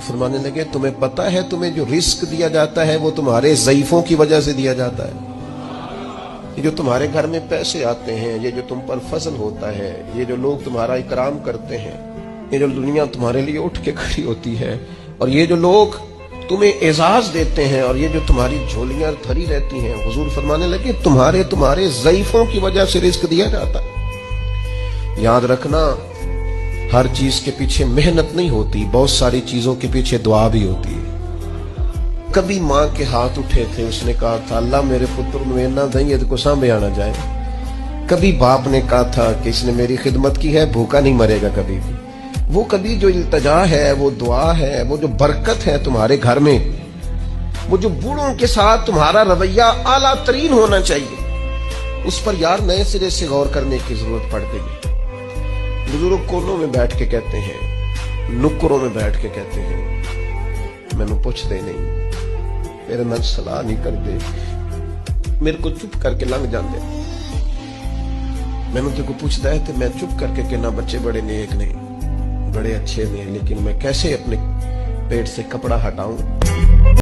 फरमाने लगे तुम्हें पता है तुम्हें जो रिस्क दिया जाता है वो तुम्हारे ज़ईफ़ों की वजह से दिया जाता है। ये जो तुम्हारे घर में पैसे आते हैं, ये जो तुम पर फजल होता है, ये जो लोग तुम्हारा इकराम करते हैं, ये जो दुनिया तुम्हारे लिए उठ के खड़ी होती है, और ये जो लोग तुम्हें एजाज देते हैं, और ये जो तुम्हारी झोलियां भरी रहती हैं, हुजूर फरमाने लगे तुम्हारे ज़ईफ़ों की वजह से रिस्क दिया जाता है। याद रखना हर चीज के पीछे मेहनत नहीं होती, बहुत सारी चीजों के पीछे दुआ भी होती है। कभी माँ के हाथ उठे थे, उसने कहा था अल्लाह मेरे पुत्र में ना देंगे तो को सांभे आना जाए। कभी बाप ने कहा था कि इसने मेरी खिदमत की है, भूखा नहीं मरेगा कभी भी। वो कभी जो इल्तजा है, वो दुआ है, वो जो बरकत है तुम्हारे घर में, वो जो बूढ़ों के साथ तुम्हारा रवैया आला तरीन होना चाहिए, उस पर यार नए सिरे से गौर करने की जरूरत पड़ गई। बुजुर्ग कोनों में बैठ के कहते हैं, नुक्करों में बैठ के कहते हैं मैनू पुछदे नहीं, मेरे नाल सलाह नहीं करते, मेरे को चुप करके लंघ जाते। मैनू तो को पूछता है तो मैं चुप करके कहना बच्चे बड़े नेक ने, बड़े अच्छे ने, लेकिन मैं कैसे अपने पेट से कपड़ा हटाऊं